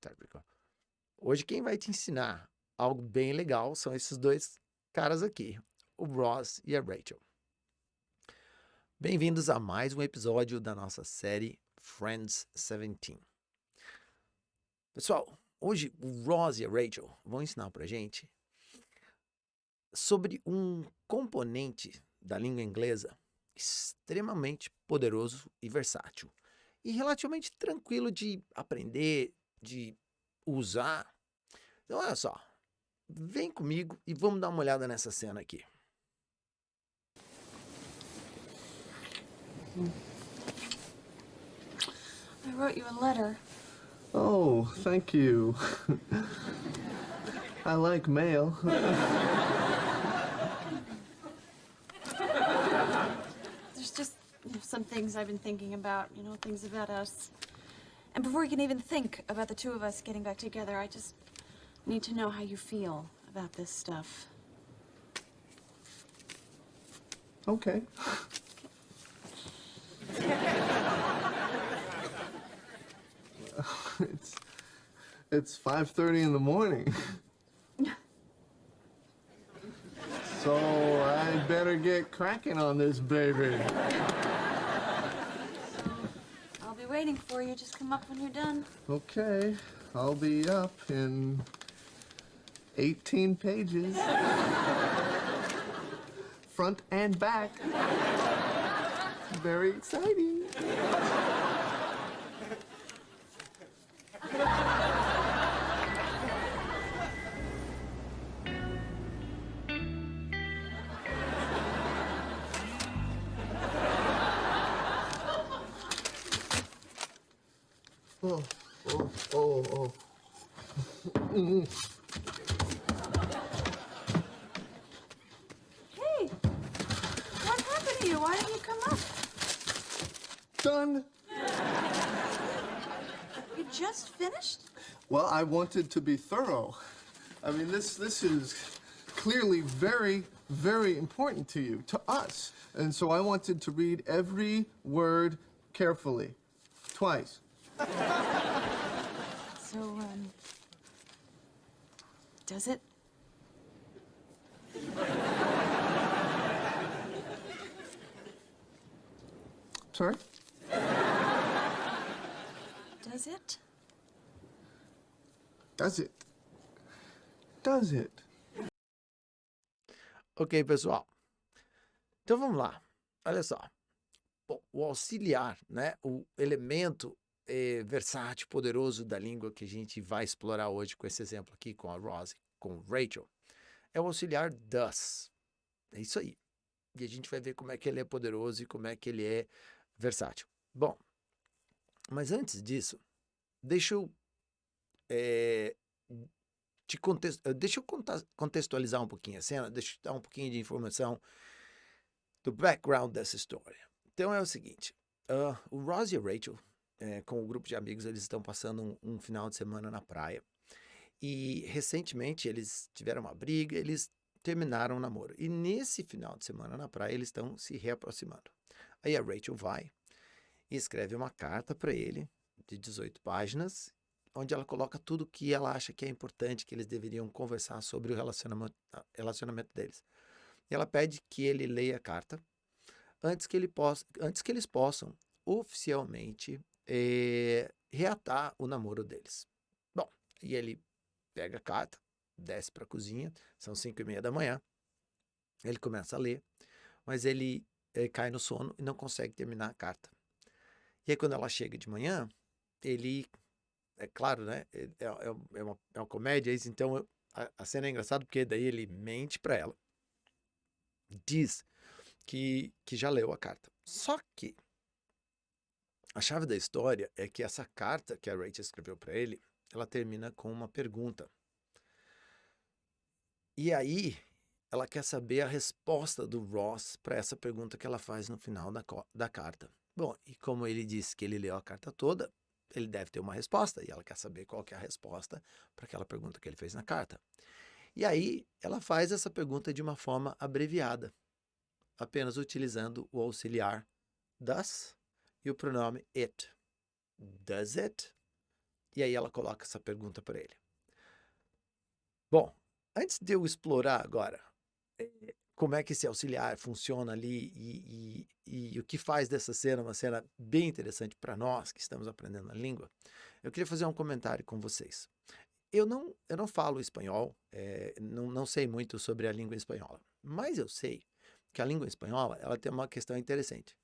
Typical. Hoje quem vai te ensinar algo bem legal são esses dois caras aqui, o Ross e a Rachel. Bem-vindos a mais um episódio da nossa série Friends 17. Pessoal, hoje o Ross e a Rachel vão ensinar pra gente sobre um componente da língua inglesa extremamente poderoso e versátil e relativamente tranquilo de aprender, de usar. Então, olha só, vem comigo e vamos dar uma olhada nessa cena aqui. I wrote you a letter. Oh, thank you. I like mail. There's just some things I've been thinking about, things about us. And before you can even think about the two of us getting back together, I just need to know how you feel about this stuff. Okay. It's 5:30 in the morning. So I better get cracking on this baby. I'll be waiting for you. Just come up when you're done. Okay, I'll be up in 18 pages. Front and back. Very exciting. Oh. Hey, what happened to you? Why didn't you come up? Done. You just finished? Well, I wanted to be thorough. I mean, this is clearly very, very important to you, to us. And so I wanted to read every word carefully, twice. So, does it? Sorry? Does it? Does it? Does it? Ok, pessoal. Então vamos lá. Olha só. Bom, o auxiliar, né? O elemento versátil, poderoso da língua que a gente vai explorar hoje com esse exemplo aqui, com a Rosie, com Rachel, é o auxiliar does. É isso aí. E a gente vai ver como é que ele é poderoso e como é que ele é versátil. Bom, mas antes disso, deixa eu contextualizar um pouquinho a cena, deixa eu dar um pouquinho de informação do background dessa história. Então é o seguinte, o Ross e a Rachel, com o grupo de amigos, eles estão passando um final de semana na praia. E recentemente eles tiveram uma briga, eles terminaram o namoro. E nesse final de semana na praia, eles estão se reaproximando. Aí a Rachel vai e escreve uma carta para ele, de 18 páginas, onde ela coloca tudo que ela acha que é importante, que eles deveriam conversar sobre o relacionamento deles. E ela pede que ele leia a carta antes que eles possam oficialmente reatar o namoro deles. Bom, e ele pega a carta, desce para a cozinha, são 5:30 da manhã, ele começa a ler, mas ele cai no sono e não consegue terminar a carta. E aí quando ela chega de manhã, ele, é claro, né, é uma comédia, então a cena é engraçada porque daí ele mente para ela, diz que já leu a carta. Só que a chave da história é que essa carta que a Rachel escreveu para ele, ela termina com uma pergunta. E aí, ela quer saber a resposta do Ross para essa pergunta que ela faz no final da carta. Bom, e como ele disse que ele leu a carta toda, ele deve ter uma resposta, e ela quer saber qual que é a resposta para aquela pergunta que ele fez na carta. E aí, ela faz essa pergunta de uma forma abreviada, apenas utilizando o auxiliar does e o pronome it. Does it? E aí ela coloca essa pergunta para ele. Bom, antes de eu explorar agora como é que esse auxiliar funciona ali e o que faz dessa cena uma cena bem interessante para nós que estamos aprendendo a língua, eu queria fazer um comentário com vocês. Eu não falo espanhol, não sei muito sobre a língua espanhola, mas eu sei que a língua espanhola ela tem uma questão interessante.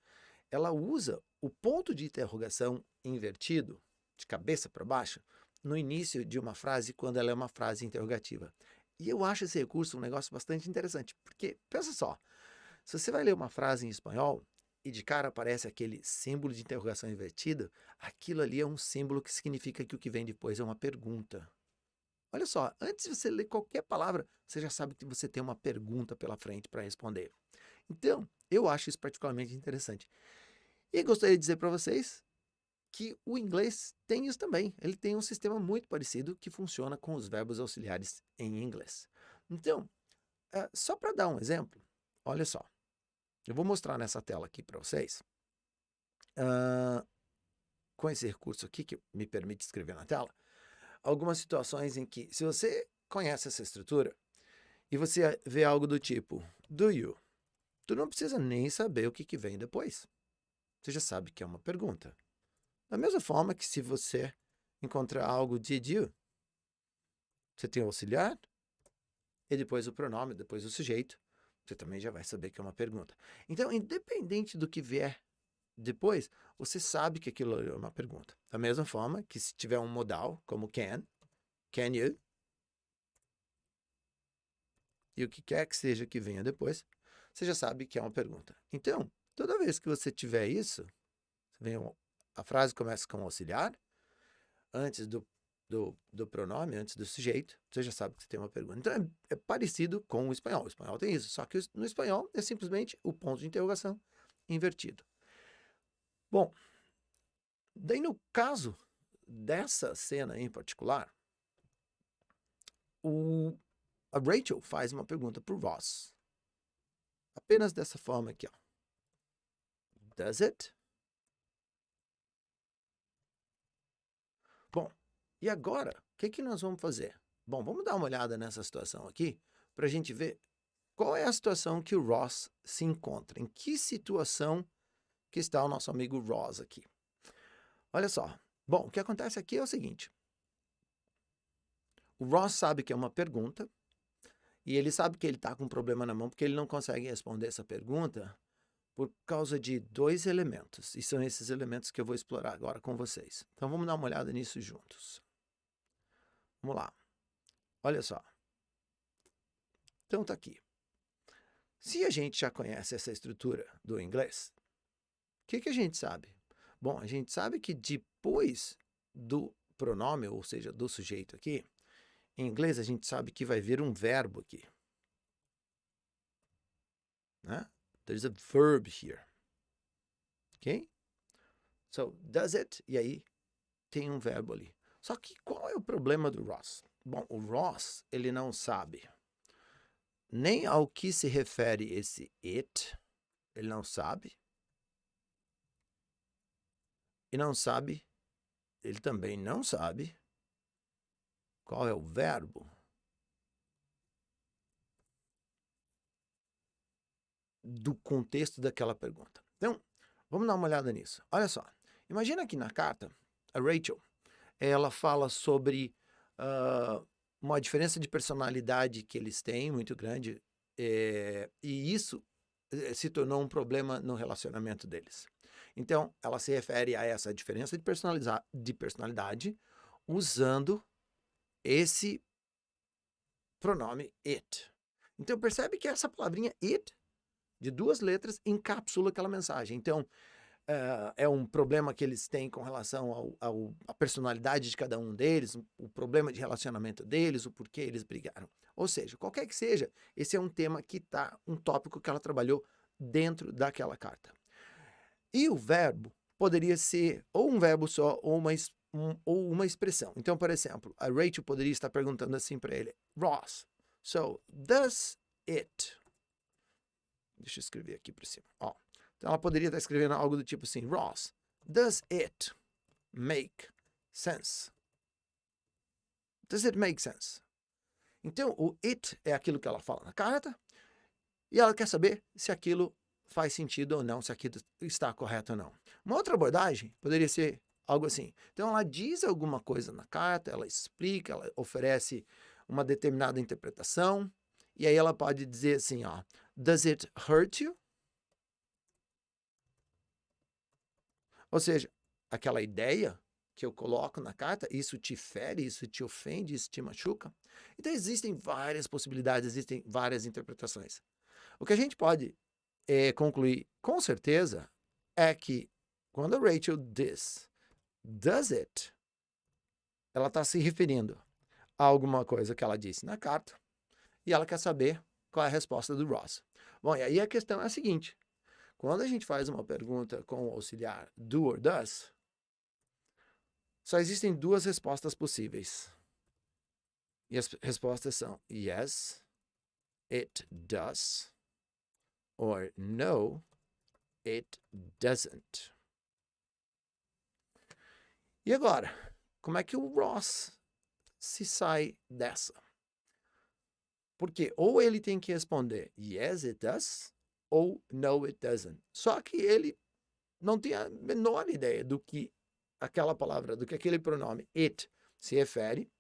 Ela usa o ponto de interrogação invertido, de cabeça para baixo, no início de uma frase quando ela é uma frase interrogativa. E eu acho esse recurso um negócio bastante interessante, porque, pensa só, se você vai ler uma frase em espanhol e de cara aparece aquele símbolo de interrogação invertido, aquilo ali é um símbolo que significa que o que vem depois é uma pergunta. Olha só, antes de você ler qualquer palavra, você já sabe que você tem uma pergunta pela frente para responder. Então, eu acho isso particularmente interessante. E gostaria de dizer para vocês que o inglês tem isso também. Ele tem um sistema muito parecido que funciona com os verbos auxiliares em inglês. Então, só para dar um exemplo, olha só. Eu vou mostrar nessa tela aqui para vocês. Com esse recurso aqui, que me permite escrever na tela, algumas situações em que, se você conhece essa estrutura e você vê algo do tipo, do you, tu não precisa nem saber o que vem depois. Você já sabe que é uma pergunta. Da mesma forma que se você encontrar algo did you, você tem o auxiliar e depois o pronome, depois o sujeito, você também já vai saber que é uma pergunta. Então, independente do que vier depois, você sabe que aquilo é uma pergunta. Da mesma forma que se tiver um modal, como can you, e o que quer que seja que venha depois, você já sabe que é uma pergunta. Então, toda vez que você tiver isso, a frase começa com auxiliar, antes do pronome, antes do sujeito, você já sabe que você tem uma pergunta. Então, é parecido com o espanhol. O espanhol tem isso, só que no espanhol é simplesmente o ponto de interrogação invertido. Bom, daí no caso dessa cena em particular, a Rachel faz uma pergunta para o Ross. Apenas dessa forma aqui, ó. Does it? Bom, e agora, o que nós vamos fazer? Bom, vamos dar uma olhada nessa situação aqui para a gente ver qual é a situação que o Ross se encontra. Em que situação que está o nosso amigo Ross aqui? Olha só. Bom, o que acontece aqui é o seguinte. O Ross sabe que é uma pergunta e ele sabe que ele está com um problema na mão porque ele não consegue responder essa pergunta por causa de dois elementos. E são esses elementos que eu vou explorar agora com vocês. Então, vamos dar uma olhada nisso juntos. Vamos lá. Olha só. Então, tá aqui. Se a gente já conhece essa estrutura do inglês, o que a gente sabe? Bom, a gente sabe que depois do pronome, ou seja, do sujeito aqui, em inglês a gente sabe que vai vir um verbo aqui. Né? There's a verb here. Ok? So, does it? E aí tem um verbo ali. Só que qual é o problema do Ross? Bom, o Ross, ele não sabe nem ao que se refere esse it, ele não sabe. E não sabe, ele também não sabe qual é o verbo do contexto daquela pergunta. Então, vamos dar uma olhada nisso. Olha só, imagina que na carta, a Rachel, ela fala sobre uma diferença de personalidade que eles têm muito grande, e isso se tornou um problema no relacionamento deles. Então, ela se refere a essa diferença de personalidade usando esse pronome it. Então, percebe que essa palavrinha it, de duas letras, encapsula aquela mensagem. Então, é um problema que eles têm com relação à personalidade de cada um deles, o problema de relacionamento deles, o porquê eles brigaram. Ou seja, qualquer que seja, esse é um tema que está, um tópico que ela trabalhou dentro daquela carta. E o verbo poderia ser ou um verbo só ou uma expressão. Então, por exemplo, a Rachel poderia estar perguntando assim para ele, Ross, so does it... Deixa eu escrever aqui por cima. Ó. Então, ela poderia estar escrevendo algo do tipo assim, Ross, does it make sense? Does it make sense? Então, o it é aquilo que ela fala na carta e ela quer saber se aquilo faz sentido ou não, se aquilo está correto ou não. Uma outra abordagem poderia ser algo assim. Então, ela diz alguma coisa na carta, ela explica, ela oferece uma determinada interpretação, e aí ela pode dizer assim, ó, does it hurt you? Ou seja, aquela ideia que eu coloco na carta, isso te fere, isso te ofende, isso te machuca. Então, existem várias possibilidades, existem várias interpretações. O que a gente pode concluir com certeza é que quando a Rachel diz does it, ela está se referindo a alguma coisa que ela disse na carta e ela quer saber qual é a resposta do Ross. Bom, e aí a questão é a seguinte: quando a gente faz uma pergunta com o auxiliar do or does, só existem duas respostas possíveis. E as respostas são yes, it does, or no, it doesn't. E agora, como é que o Ross se sai dessa? Porque ou ele tem que responder yes, it does, ou no, it doesn't. Só que ele não tem a menor ideia do que aquela palavra, do que aquele pronome it se refere.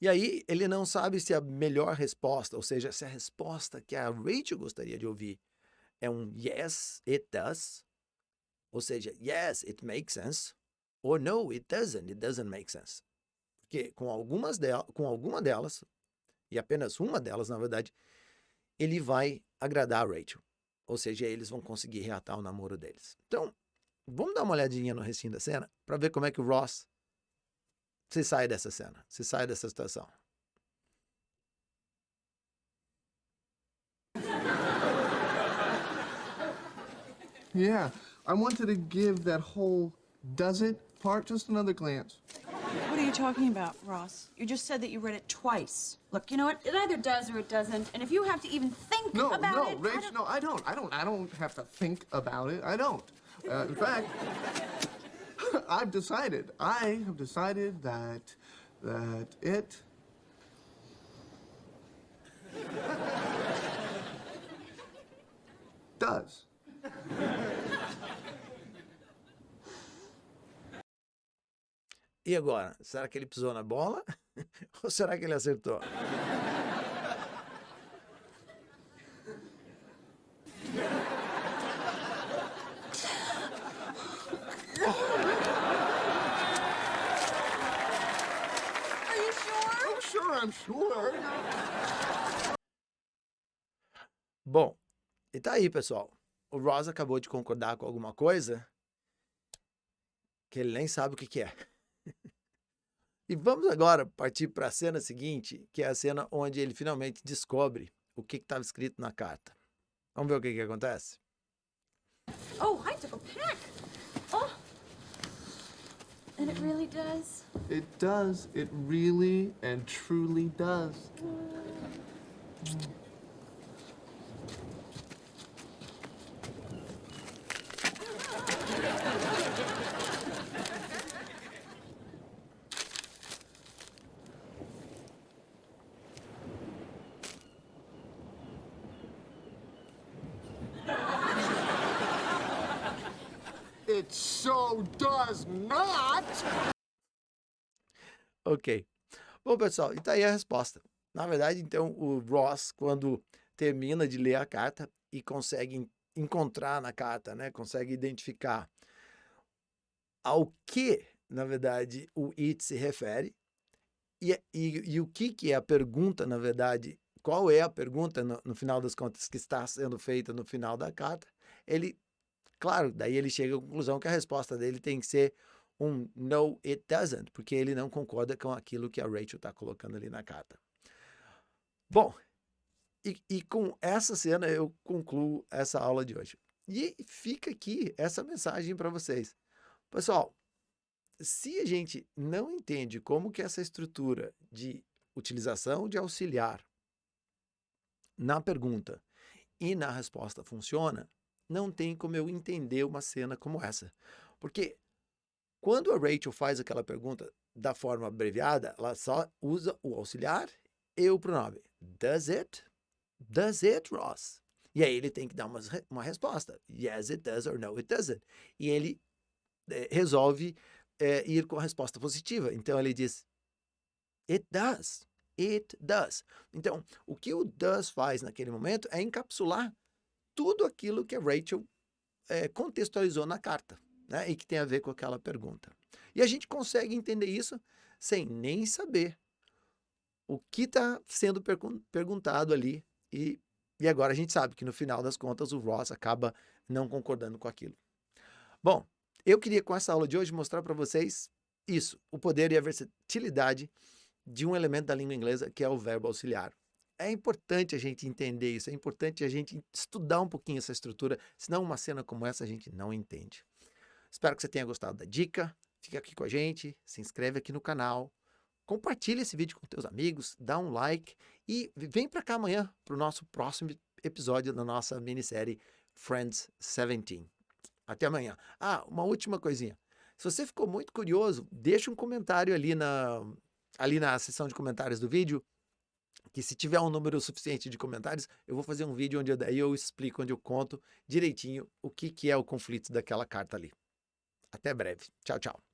E aí ele não sabe se a melhor resposta, ou seja, se a resposta que a Rachel gostaria de ouvir é um yes, it does, ou seja, yes, it makes sense, ou no, it doesn't make sense. Porque com alguma delas, e apenas uma delas, na verdade, ele vai agradar a Rachel. Ou seja, eles vão conseguir reatar o namoro deles. Então, vamos dar uma olhadinha no restinho da cena para ver como é que o Ross se sai dessa cena, se sai dessa situação. Yeah, I wanted to give that whole does it part just another glance. What are you talking about, Ross? You just said that you read it twice. Look, you know what? It either does or it doesn't. And if you have to even think about it... Rach, no, I don't have to think about it. I don't. In fact, I have decided that it does. E agora? Será que ele pisou na bola? Ou será que ele acertou? Are you sure? I'm sure. Bom, e tá aí, pessoal. O Ross acabou de concordar com alguma coisa que ele nem sabe o que é. E vamos agora partir para a cena seguinte, que é a cena onde ele finalmente descobre o que estava escrito na carta. Vamos ver o que acontece? Oh, I took a peck. Oh. And it really does? It does. It really and truly does. It so does not! Ok. Bom, pessoal, e tá aí a resposta. Na verdade, então, o Ross, quando termina de ler a carta e consegue encontrar na carta, né, consegue identificar ao que, na verdade, o it se refere e o que é a pergunta, na verdade, qual é a pergunta, no final das contas, que está sendo feita no final da carta, ele, claro, daí ele chega à conclusão que a resposta dele tem que ser um no, it doesn't, porque ele não concorda com aquilo que a Rachel está colocando ali na carta. Bom, e com essa cena eu concluo essa aula de hoje. E fica aqui essa mensagem para vocês. Pessoal, se a gente não entende como que essa estrutura de utilização de auxiliar na pergunta e na resposta funciona, não tem como eu entender uma cena como essa. Porque quando a Rachel faz aquela pergunta, da forma abreviada, ela só usa o auxiliar e o pronome. Does it? Does it, Ross? E aí ele tem que dar uma resposta. Yes, it does, or no, it doesn't. E ele resolve ir com a resposta positiva. Então ele diz, it does. It does. Então, o que o does faz naquele momento é encapsular tudo aquilo que a Rachel contextualizou na carta, né? E que tem a ver com aquela pergunta. E a gente consegue entender isso sem nem saber o que está sendo perguntado ali. E agora a gente sabe que no final das contas o Ross acaba não concordando com aquilo. Bom, eu queria com essa aula de hoje mostrar para vocês isso, o poder e a versatilidade de um elemento da língua inglesa que é o verbo auxiliar. É importante a gente entender isso, é importante a gente estudar um pouquinho essa estrutura, senão uma cena como essa a gente não entende. Espero que você tenha gostado da dica, fica aqui com a gente, se inscreve aqui no canal, compartilha esse vídeo com teus amigos, dá um like e vem para cá amanhã para o nosso próximo episódio da nossa minissérie Friends 17. Até amanhã. Ah, uma última coisinha. Se você ficou muito curioso, deixa um comentário ali na seção de comentários do vídeo, que se tiver um número suficiente de comentários, eu vou fazer um vídeo onde daí eu explico, onde eu conto direitinho o que é o conflito daquela carta ali. Até breve. Tchau, tchau.